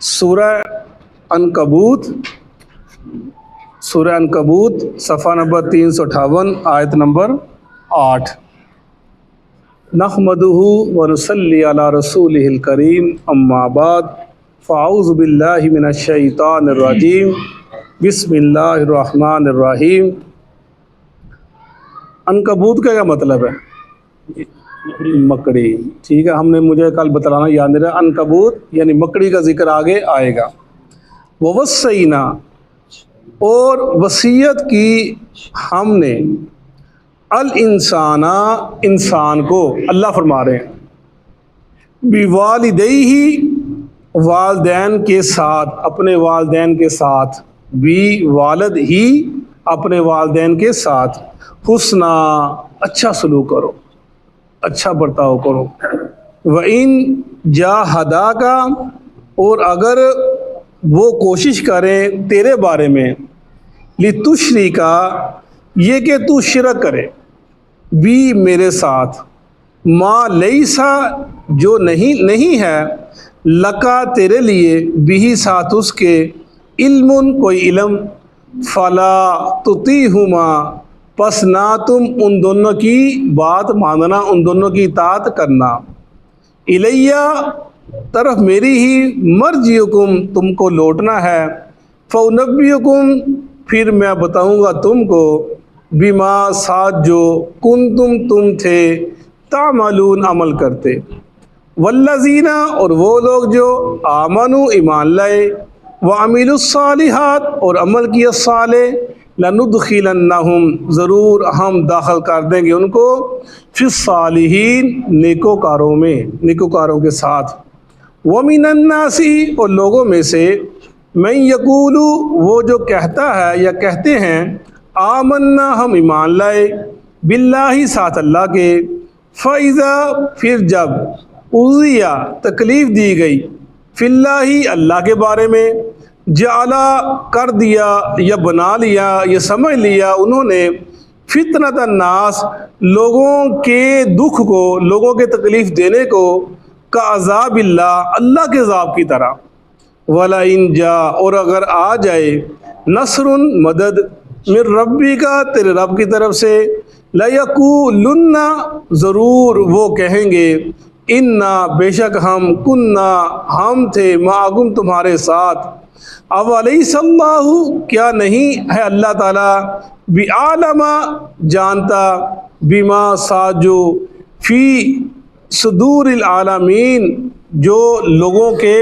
سورہ عنکبوت، سورہ عنکبوت صفحہ نمبر 358 آیت نمبر 8۔ نحمدہ ونصلی علی رسولہ الکریم، اما بعد، فاعوذ باللہ من الشیطان الرجیم، بسم اللہ الرحمن الرحیم۔ عنکبوت کا کیا مطلب ہے؟ مکڑی، ٹھیک ہے، مجھے کل بتلانا یاد نہیں رہا۔ عنکبوت یعنی مکڑی کا ذکر آگے آئے گا۔ ووصینا، اور وصیت کی ہم نے، الانسانہ، انسان کو، اللہ فرما رہے ہیں، بوالدیہ، والدین کے ساتھ، اپنے والدین کے ساتھ، بی والد ہی، اپنے والدین کے ساتھ، حسنا، اچھا سلوک کرو، اچھا برتاؤ کرو۔ وَإِن جَاهَدَاكَ، اور اگر وہ کوشش کریں تیرے بارے میں، لِتُشْرِكَ، یہ کہ تو شرک کرے، بھی میرے ساتھ، ما لیسا، جو نہیں ہے، لکا تیرے لیے، بھی ساتھ اس کے، علم، کوئی علم، فلا تطیعہما، پس نہ تم ان دونوں کی بات ماننا، ان دونوں کی اطاعت کرنا، الیہ، طرف میری ہی، مرجعکم، تم کو لوٹنا ہے، فانبئکم، پھر میں بتاؤں گا تم کو، بما، ساتھ جو، تم تھے، تعملون، عمل کرتے، والذین، اور وہ لوگ جو، آمنوا، ایمان لائے، وعملوا الصالحات، اور عمل کیا صالح، لندخلنہم، ضرور ہم داخل کر دیں گے ان کو، فی الصالحین، نیکوکاروں میں، نیکوکاروں کے ساتھ، ومن الناس، اور لوگوں میں سے، من یقول، وہ جو کہتا ہے یا کہتے ہیں، آمنا، ہم ایمان لائے، باللہ، ساتھ اللہ کے، فَإِذَا، پھر جب، اُوذِیَ، تکلیف دی گئی، فی اللہ، اللہ کے بارے میں، جعلا، کر دیا یا بنا لیا یا سمجھ لیا انہوں نے، فتنۃ الناس، لوگوں کے دکھ کو، لوگوں کے تکلیف دینے کو، کعذاب اللہ، اللہ کے عذاب کی طرح، وَلَئِن جَاءَ، اور اگر آ جائے، نصر، مدد، من ربی کا، تیرے رب کی طرف سے، لَيَقُولُنَّ، ضرور وہ کہیں گے، اِنَّا، بے شک ہم، کُنَّا، ہم تھے، معکم، تمہارے ساتھ، اولیس اللہ، کیا نہیں ہے اللہ تعالیٰ، بعالم، جانتا، بما، ساتھ جو، فی صدور العالمین، جو لوگوں کے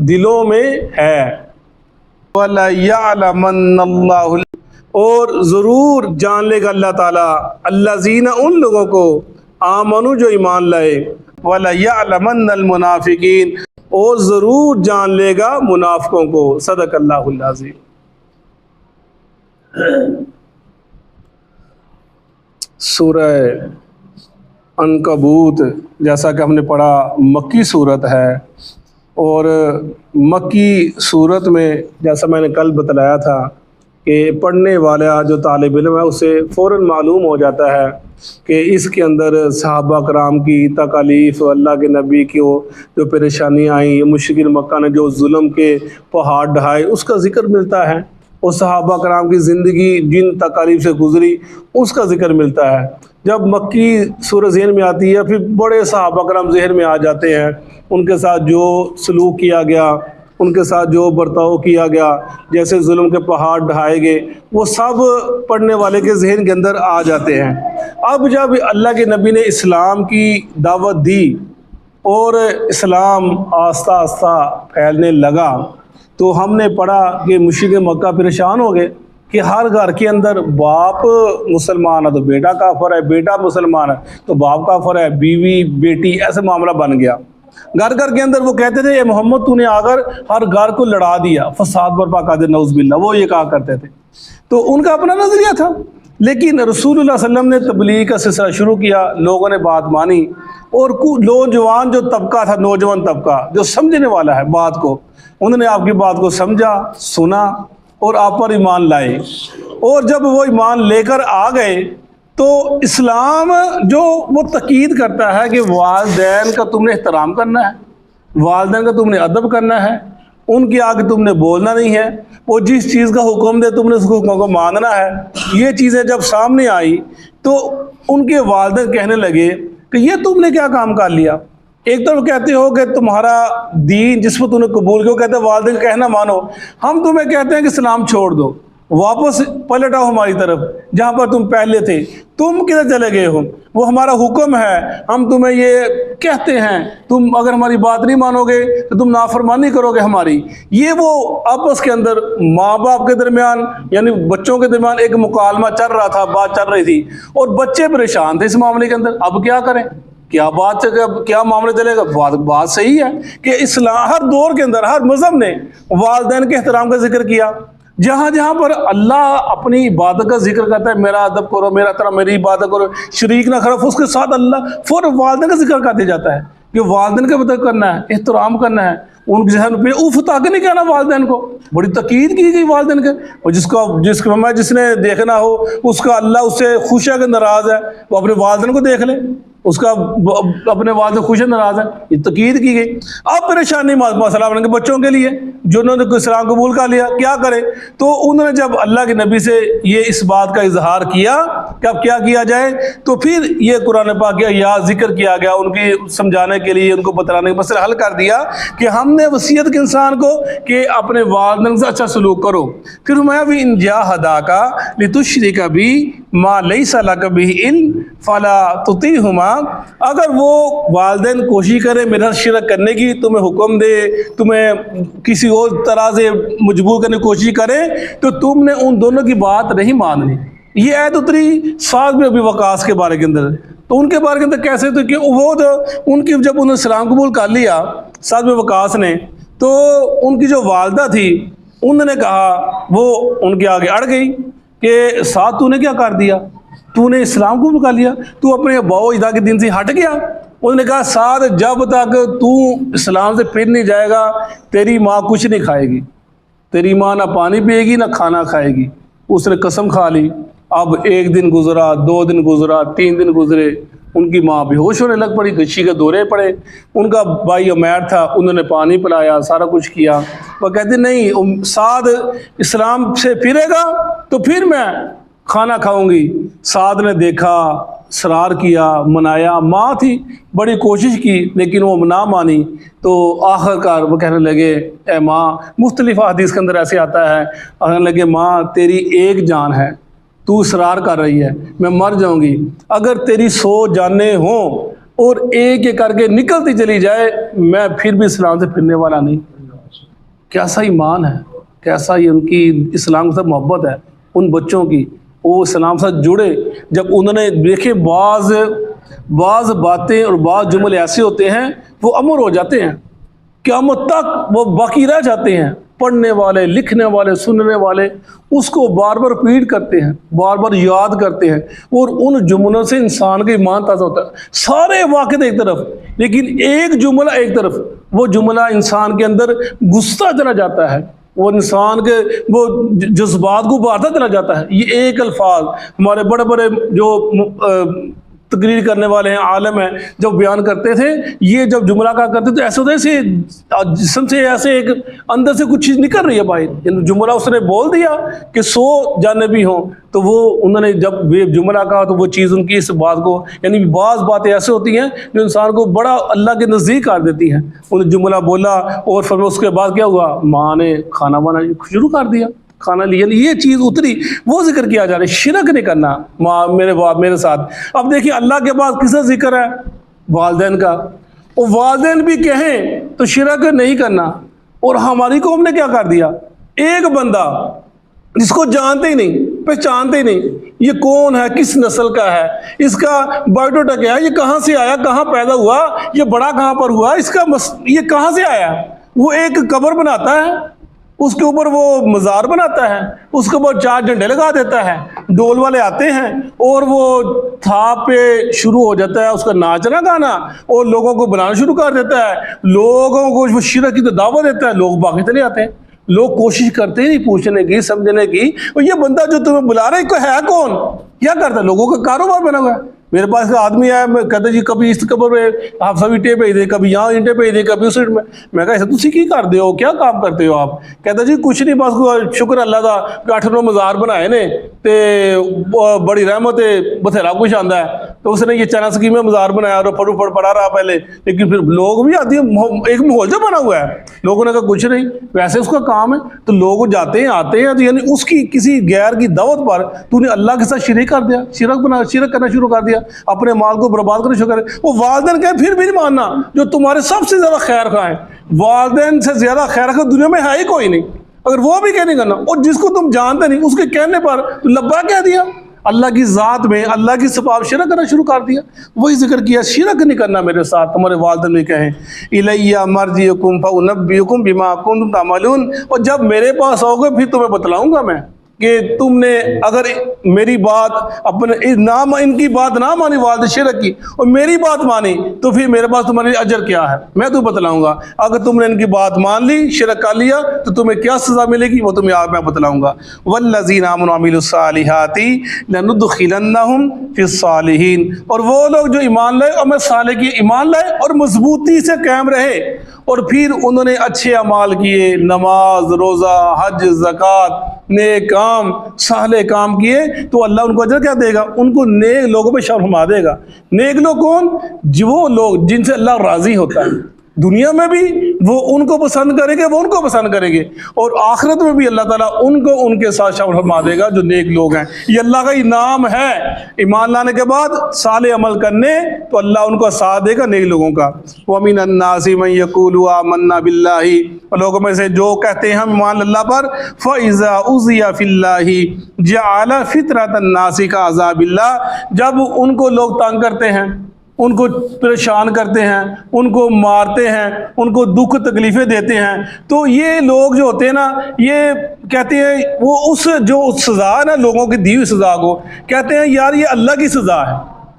دلوں میں ہے، وَلَيَعْلَمَنَّ اللَّهُ، اور ضرور جان لے گا اللہ تعالیٰ، الذین، ان لوگوں کو، آمنوا، جو ایمان لائے، وَلَيَعْلَمَنَّ الْمُنَافِقِينَ، اور ضرور جان لے گا منافقوں کو۔ صدق اللہ العظیم۔ سورہ عنکبوت، جیسا کہ ہم نے پڑھا، مکی صورت ہے، اور مکی صورت میں جیسا میں نے کل بتلایا تھا کہ پڑھنے والا جو طالب علم ہے اسے فوراً معلوم ہو جاتا ہے کہ اس کے اندر صحابہ کرام کی تکالیف، اللہ کے نبی کی جو پریشانیاں آئیں، مشرکین مکہ نے جو ظلم کے پہاڑ ڈھائے، اس کا ذکر ملتا ہے، اور صحابہ کرام کی زندگی جن تکالیف سے گزری اس کا ذکر ملتا ہے۔ جب مکی سورہ ذہن میں آتی ہے، پھر بڑے صحابہ کرام ذہن میں آ جاتے ہیں، ان کے ساتھ جو سلوک کیا گیا، ان کے ساتھ جو برتاؤ کیا گیا، جیسے ظلم کے پہاڑ ڈھائے گئے، وہ سب پڑھنے والے کے ذہن کے اندر آ جاتے ہیں۔ اب جب اللہ کے نبی نے اسلام کی دعوت دی اور اسلام آہستہ آہستہ پھیلنے لگا، تو ہم نے پڑھا کہ مشرک مکہ پریشان ہو گئے کہ ہر گھر کے اندر باپ مسلمان ہے تو بیٹا کافر ہے، بیٹا مسلمان ہے تو باپ کافر ہے، بیوی بیٹی ایسے معاملہ بن گیا۔ گھر گھر کے اندر وہ کہتے تھے، اے محمد تو نے آ کر ہر گھر کو لڑا دیا، فساد برپا کر دے، نعوذ باللہ، وہ یہ کہا کرتے تھے۔ تو ان کا اپنا نظریہ تھا، لیکن رسول اللہ صلی اللہ علیہ وسلم نے تبلیغ کا سلسلہ شروع کیا، لوگوں نے بات مانی، اور نوجوان جو طبقہ تھا، نوجوان طبقہ جو سمجھنے والا ہے بات کو، انہوں نے آپ کی بات کو سمجھا، سنا، اور آپ پر ایمان لائے۔ اور جب وہ ایمان لے کر آ گئے تو اسلام جو وہ تاکید کرتا ہے کہ والدین کا تم نے احترام کرنا ہے، والدین کا تم نے ادب کرنا ہے، ان کی آگے تم نے بولنا نہیں ہے، وہ جس چیز کا حکم دے تم نے اس حکم کو ماننا ہے۔ یہ چیزیں جب سامنے آئی تو ان کے والدین کہنے لگے کہ یہ تم نے کیا کام کر لیا؟ ایک طرف کہتے ہو کہ تمہارا دین جس کو تم نے قبول کیا، کہتے ہیں والدین کا کہنا مانو، ہم تمہیں کہتے ہیں کہ اسلام چھوڑ دو، واپس پلٹ آؤ ہماری طرف جہاں پر تم پہلے تھے، تم کدھر چلے گئے ہو؟ وہ ہمارا حکم ہے، ہم تمہیں یہ کہتے ہیں، تم اگر ہماری بات نہیں مانو گے تو تم نافرمانی کرو گے ہماری۔ یہ وہ آپس کے اندر ماں باپ کے درمیان یعنی بچوں کے درمیان ایک مکالمہ چل رہا تھا، بات چل رہی تھی، اور بچے پریشان تھے اس معاملے کے اندر۔ اب کیا کریں، کیا بات کیا معاملہ چلے گا؟ بات صحیح ہے کہ اسلام ہر دور کے اندر ہر مذہب نے والدین کے احترام کا ذکر کیا۔ جہاں جہاں پر اللہ اپنی عبادت کا ذکر کرتا ہے، میرا ادب کرو، میرا احترام، میری عبادت کرو، شریک نہ کرو، اس کے ساتھ اللہ فوراً والدین کا ذکر کر دیا جاتا ہے کہ والدین کا ادب کرنا ہے، احترام کرنا ہے، ان کے ذہن پہ اوف تک نہیں کہنا والدین کو، بڑی تاکید کی گئی والدین کے۔ اور جس نے دیکھنا ہو اس کا اللہ اس سے خوش ہے کہ ناراض ہے، وہ اپنے والدین کو دیکھ لے، اس کا اپنے والد خوش ہے ناراض ہے، یہ تاکید کی گئی۔ اب پریشانی مسئلہ بن کے بچوں کے لیے جنہوں نے اسلام قبول کر لیا، کیا کرے؟ تو انہوں نے جب اللہ کے نبی سے یہ اس بات کا اظہار کیا کہ اب کیا کیا جائے، تو پھر یہ قرآن پاک یا ذکر کیا گیا ان کی سمجھانے کے لیے، ان کو بتلانے کا مسئلہ حل کر دیا کہ ہم نے وصیت کی انسان کو کہ اپنے والدین سے اچھا سلوک کرو۔ پھر میں بھی ان جاہداکا لتشرک بی ما لیس لک بہ علم فلا تطیعہما، اگر وہ والدین کوشش کرے میرے ساتھ شرک کرنے کی، تمہیں حکم دے، تمہیں کسی اور طرح سے مجبور کرنے کی کوشش کرے، تو تم نے ان دونوں کی بات نہیں ماننی۔ یہ آیت اتری سعد بن ابی وقاص کے بارے کے اندر، تو ان کے بارے کے اندر کیسے؟ تو کہ وہ ان کی جب انہوں نے اسلام قبول کر لیا سعد بن وقاص نے، تو ان کی جو والدہ تھی انہوں نے کہا، وہ ان کے آگے اڑ گئی کہ سعد تو نے کیا کر دیا؟ تو نے اسلام قبول کر لیا، تو اپنے ابا و اجداد کے دین سے ہٹ گیا۔ انہوں نے کہا سعد جب تک تو اسلام سے پھر نہیں جائے گا تیری ماں کچھ نہیں کھائے گی، تیری ماں نہ پانی پیے گی نہ کھانا کھائے گی۔ اس نے قسم کھا لی۔ اب 1 دن گزرا، 2 دن گزرا، 3 دن گزرے، ان کی ماں بے ہوش ہونے لگ پڑی، غشی کے دورے پڑے۔ ان کا بھائی عمیر تھا، انہوں نے پانی پلایا، سارا کچھ کیا۔ وہ کہتے نہیں، سعد اسلام سے پھرے گا تو پھر میں کھانا کھاؤں گی۔ سعد نے دیکھا، اصرار کیا، منایا، ماں تھی، بڑی کوشش کی لیکن وہ نہ مانی۔ تو آخر کار وہ کہنے لگے اے ماں، مختلف حدیث کے اندر ایسے آتا ہے، کہنے لگے ماں تیری ایک جان ہے، تو اصرار کر رہی ہے، میں مر جاؤں گی، اگر تیری 100 جانیں ہوں اور ایک ایک کر کے نکلتی چلی جائے میں پھر بھی اسلام سے پھرنے والا نہیں۔ کیسا ایمان ہے، کیسا ہی ان کی اسلام کے ساتھ محبت ہے ان بچوں کی، وہ اسلام سے جڑے۔ جب انہوں نے دیکھے بعض باتیں اور بعض جملے ایسے ہوتے ہیں وہ امر ہو جاتے ہیں، قیامت تک وہ باقی رہ جاتے ہیں، پڑھنے والے، لکھنے والے، سننے والے اس کو بار بار ریپیٹ کرتے ہیں، بار بار یاد کرتے ہیں، اور ان جملوں سے انسان کا ایمان تازہ ہوتا ہے۔ سارے واقعات ایک طرف لیکن ایک جملہ ایک طرف، وہ جملہ انسان کے اندر گھستا چلا جاتا ہے، وہ انسان کے وہ جذبات کو ابھارتا چلا جاتا ہے۔ یہ ایک الفاظ ہمارے بڑے بڑے جو تقریر کرنے والے ہیں، عالم ہیں، جب بیان کرتے تھے، یہ جب جملہ کا کرتے تو ایسے ہوتا ہے جسم سے ایسے ایک اندر سے کچھ چیز نکل رہی ہے باہر۔ جملہ اس نے بول دیا کہ 100 جانبی ہوں، تو وہ انہوں نے جب یہ جملہ کہا تو وہ چیز ان کی اس بات کو، یعنی بعض باتیں ایسے ہوتی ہیں جو انسان کو بڑا اللہ کے نزدیک کر دیتی ہیں۔ انہوں نے جملہ بولا اور پھر اس کے بعد کیا ہوا، ماں نے کھانا بنانا شروع کر دیا، کھانا لیا، یہ چیز اتری، وہ ذکر کیا جا رہا ہے، شرک نہیں کرنا ماں میرے باپ میرے ساتھ۔ اب دیکھیں اللہ کے بعد کس کا ذکر ہے؟ والدین کا، اور والدین بھی کہیں تو شرک نہیں کرنا۔ اور ہماری قوم نے کیا کر دیا، ایک بندہ جس کو جانتے ہی نہیں، پہچانتے ہی نہیں، یہ کون ہے، کس نسل کا ہے، اس کا بایو ڈاٹا کیا ہے، یہ کہاں سے آیا، کہاں پیدا ہوا، یہ بڑا کہاں پر ہوا، اس کا یہ کہاں سے آیا، وہ ایک قبر بناتا ہے، اس کے اوپر وہ مزار بناتا ہے، اس کے اوپر 4 جھنڈے لگا دیتا ہے، ڈول والے آتے ہیں اور وہ تھاپ پہ شروع ہو جاتا ہے اس کا ناچنا گانا، اور لوگوں کو بنانا شروع کر دیتا ہے، لوگوں کو وہ شرک کی دعوت دیتا ہے، لوگ باقی چلے آتے ہیں۔ لوگ کوشش کرتے ہی نہیں پوچھنے کی، سمجھنے کی، اور یہ بندہ جو تمہیں بلا رہا ہے ہے کون، کیا کرتا ہے، لوگوں کا کاروبار بنا ہوا ہے، میرے پاس کا آدمی آیا, میں کہتے جی کبھی اس قبر میں آپ سب اینٹیں بھیج دیں, کبھی یہاں اینٹیں بھیج دیں, کبھی اس اینٹ میں کہا ایسا تسی کی کر دے ہو, کیا کام کرتے ہو آپ؟ کہتا جی کچھ نہیں, بس شکر اللہ دا 8-9 مزار بنائے نے تے بڑی رحمت ہے, بتھیرا کچھ آندا ہے. تو اس نے یہ چنا سکیم میں مزار بنایا اور پڑ پڑا رہا پہلے, لیکن پھر لوگ بھی آتی ہیں, ایک ماحول جو بنا ہوا ہے, لوگوں نے کہا کچھ نہیں, ویسے اس کا کام ہے. تو لوگ جاتے ہیں آتے ہیں, تو یعنی اس کی کسی غیر کی دعوت پر تو نے اللہ کے ساتھ شریک کر دیا, شرک کرنا شروع کر دیا, اپنے مال کو برباد کرنا شروع کر دیا. وہ والدین کہیں پھر بھی نہیں ماننا, جو تمہارے سب سے زیادہ خیر خواہ ہیں, والدین سے زیادہ خیر خواہ دنیا میں ہے ہی کوئی نہیں. اگر وہ بھی کہہ نہیں کرنا, اور جس کو تم جانتے نہیں اس کے کہنے پر لبا کہہ دیا, اللہ کی ذات میں اللہ کی صفات شرک کرنا شروع کر دیا. وہی ذکر کیا, شرک نہیں کرنا میرے ساتھ. تمہارے والدین بھی کہیں الیہ مرجعکم فانبئکم بما کنتم تعملون, اور جب میرے پاس آؤ گے پھر تمہیں بتلاؤں گا میں کہ تم نے اگر میری بات اپنے ان کی بات نہ مانی, والد شرک کی, اور میری بات مانی, تو پھر میرے پاس تمہارے اجر کیا ہے میں تو بتلاؤں گا. اگر تم نے ان کی بات مان لی, شرک کر لیا, تو تمہیں کیا سزا ملے گی وہ تمہیں میں بتلاؤں گا. والذین آمنوا وعملوا الصالحات لندخلنہم فی الصالحین, اور وہ لوگ جو ایمان لائے اور میں صالح کی ایمان لائے اور مضبوطی سے قائم رہے, اور پھر انہوں نے اچھے اعمال کیے, نماز, روزہ, حج, زکوٰۃ, نیک کام, صالح کام کیے, تو اللہ ان کو اجر کیا دے گا؟ ان کو نیک لوگوں پہ شامل فرما دے گا. نیک لوگ کون؟ وہ لوگ جن سے اللہ راضی ہوتا ہے. دنیا میں بھی وہ ان کو پسند کریں گے, وہ ان کو پسند کریں گے, اور آخرت میں بھی اللہ تعالیٰ ان کو ان کے ساتھ شامل فرما دے گا جو نیک لوگ ہیں. یہ اللہ کا انعام ہے. ایمان لانے کے بعد صالح عمل کرنے, تو اللہ ان کو ساتھ دے گا نیک لوگوں کا. وَمِنَ النَّاسِ مَن يَقُولُ آمَنَّا بِاللَّهِ, اور لوگوں میں سے جو کہتے ہیں ہم ایمان اللہ پر, فَإِذَا أُوذِيَ فِي اللَّهِ جَعَلَ فِطْرَةَ النَّاسِ كَعَذَابِ اللَّهِ, جب ان کو لوگ تنگ کرتے ہیں, ان کو پریشان کرتے ہیں, ان کو مارتے ہیں, ان کو دکھ تکلیفیں دیتے ہیں, تو یہ لوگ جو ہوتے ہیں نا, یہ کہتے ہیں وہ اس جو سزا ہے نا لوگوں کی دی ہوئی سزا کو کہتے ہیں یار یہ اللہ کی سزا ہے,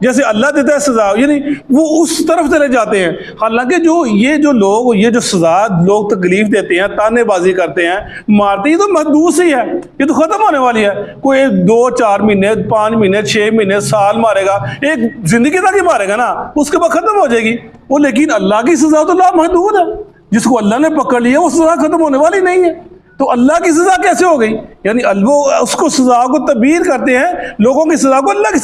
جیسے اللہ دیتا ہے سزا, یعنی وہ اس طرف چلے جاتے ہیں. حالانکہ جو لوگ یہ جو سزا لوگ تکلیف دیتے ہیں, تانے بازی کرتے ہیں, مارتے ہیں, یہ تو محدود سے ہی ہے, یہ تو ختم ہونے والی ہے. کوئی 2-4 مہینے, 5 مہینے, 6 مہینے, سال مارے گا, ایک زندگی تک ہی مارے گا نا, اس کے بعد ختم ہو جائے گی وہ. لیکن اللہ کی سزا تو لا محدود ہے, جس کو اللہ نے پکڑ لیا وہ سزا ختم ہونے والی نہیں ہے. تو اللہ کی سزا کیسے ہو گئی؟ یعنی وہ اس کو سزا کو تعبیر کرتے ہیں, لوگوں کی سزا کو اللہ کی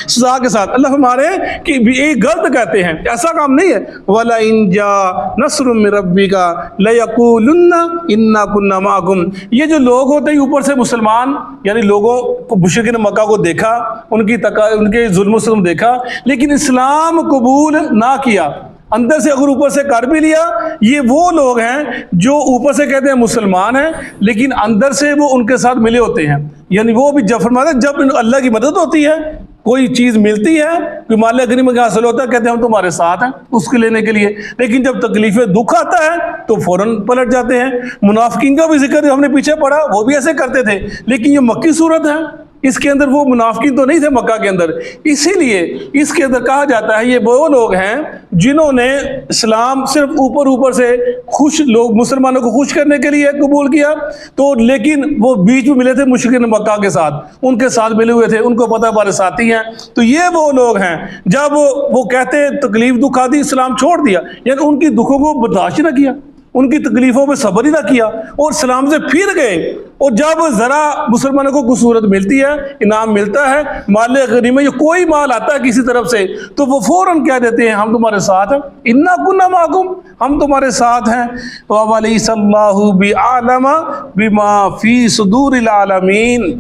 سزا کے ساتھ. اللہ ہمارے کہ یہ غلط کہتے ہیں, ایسا کام نہیں ہے. وَلَئِن جَاءَ نَصْرٌ مِّن رَّبِّكَ لَيَقُولُنَّ إِنَّا كُنَّا مَعَكُمْ. یہ جو لوگ ہوتے ہیں اوپر سے مسلمان, یعنی لوگوں کو مشرکین مکہ کو دیکھا, ان کے ظلم و ستم دیکھا, لیکن اسلام قبول نہ کیا, اندر سے اگر اوپر سے کر بھی لیا. یہ وہ لوگ ہیں جو اوپر سے کہتے ہیں مسلمان ہیں, لیکن اندر سے وہ ان کے ساتھ ملے ہوتے ہیں. یعنی وہ بھی جب اللہ کی مدد ہوتی ہے, کوئی چیز ملتی ہے, کوئی مال غنیمت حاصل ہوتا ہے, کہتے ہیں ہم تمہارے ساتھ ہیں اس کے لینے کے لیے. لیکن جب تکلیف دکھ آتا ہے تو فوراً پلٹ جاتے ہیں. منافقین کا بھی ذکر ہم نے پیچھے پڑھا, وہ بھی ایسے کرتے تھے, لیکن یہ مکی صورت ہے, اس کے اندر وہ منافقین تو نہیں تھے مکہ کے اندر. اسی لیے اس کے اندر کہا جاتا ہے یہ وہ لوگ ہیں جنہوں نے اسلام صرف اوپر سے خوش لوگ مسلمانوں کو خوش کرنے کے لیے قبول کیا, تو لیکن وہ بیچ میں ملے تھے مشرکین مکہ کے ساتھ, ان کے ساتھ ملے ہوئے تھے, ان کو پتہ ہمارے ساتھی ہیں. تو یہ وہ لوگ ہیں جب وہ کہتے تکلیف دکھ آتی اسلام چھوڑ دیا, یعنی ان کی دکھوں کو برداشت نہ کیا, ان کی تکلیفوں پہ صبر ہی نہ کیا, اور اسلام سے پھر گئے. اور جب ذرا مسلمانوں کو کوئی صورت ملتی ہے, انعام ملتا ہے, مال غنیمت یا کوئی مال آتا ہے کسی طرف سے, تو وہ فوراً کہہ دیتے ہیں ہم تمہارے ساتھ ہیں, انا کنا معکم, ہم تمہارے ساتھ ہیں. وَلَيْسَ اللَّهُ بِأَعْلَمَ بِمَا فِي صُدُورِ الْعَالَمِينَ,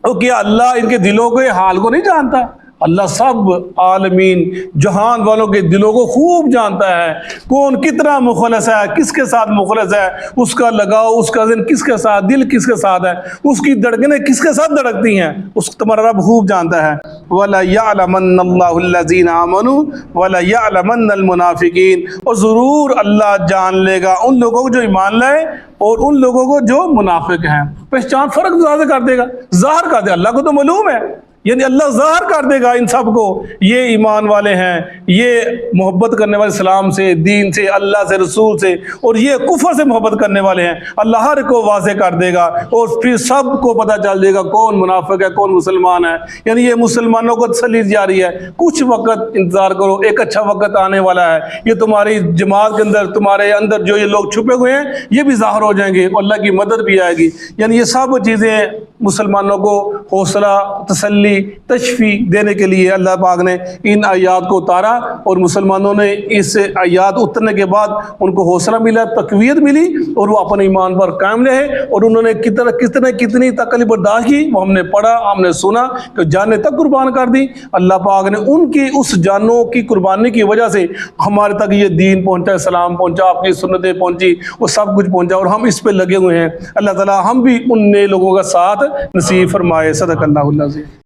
اور کیا اللہ ان کے دلوں کے حال کو نہیں جانتا؟ اللہ سب عالمین جہان والوں کے دلوں کو خوب جانتا ہے, کون کتنا مخلص ہے, کس کے ساتھ مخلص ہے, اس کا لگاؤ, اس کا ذہن کس کے ساتھ, دل کس کے ساتھ ہے, اس کی دھڑکنیں کس کے ساتھ دھڑکتی ہیں, اس تمہارا رب خوب جانتا ہے. وَلَيَعْلَمَنَّ اللَّهُ الَّذِينَ آمَنُوا وَلَيَعْلَمَنَّ الْمُنَافِقِينَ, اور ضرور اللہ جان لے گا ان لوگوں کو جو ایمان لائے اور ان لوگوں کو جو منافق ہیں. پہچان فرق ظاہر کر دے گا, ظاہر کر دے. اللہ کو تو معلوم ہے یعنی اللہ ظاہر کر دے گا ان سب کو، یہ ایمان والے ہیں، یہ محبت کرنے والے اسلام سے، دین سے، اللہ سے، رسول سے، اور یہ کفر سے محبت کرنے والے ہیں۔ اللہ ہر کو واضح کر دے گا اور پھر سب کو پتہ چل جائے گا کون منافق ہے کون مسلمان ہے۔ یعنی یہ مسلمانوں کو تسلی جاری ہے، کچھ وقت انتظار کرو، ایک اچھا وقت آنے والا ہے، یہ تمہاری جماعت کے اندر، تمہارے اندر جو یہ لوگ چھپے ہوئے ہیں یہ بھی ظاہر ہو جائیں گے، اور اللہ کی مدد بھی آئے گی۔ یعنی یہ سب چیزیں مسلمانوں کو حوصلہ، تسلی، تشفی دینے کے لیے اللہ پاک نے ان آیات کو اتارا، اور مسلمانوں نے اس آیات اترنے کے بعد ان کو حوصلہ ملا، تقویت ملی، اور وہ اپنے ایمان پر قائم رہے، اور انہوں نے کتنی تکلیف برداشت کی وہ ہم نے پڑھا، ہم نے سنا کہ جانیں تک قربان کر دی۔ اللہ پاک نے ان کی اس جانوں کی قربانی کی وجہ سے ہمارے تک یہ دین پہنچا، اسلام پہنچا، آپ کی سنتیں پہنچی، وہ سب کچھ پہنچا، اور ہم اس پہ لگے ہوئے ہیں۔ اللہ تعالی ہم بھی ان نئے لوگوں کا ساتھ نصیب فرمائے۔ صدق اللہ العظیم۔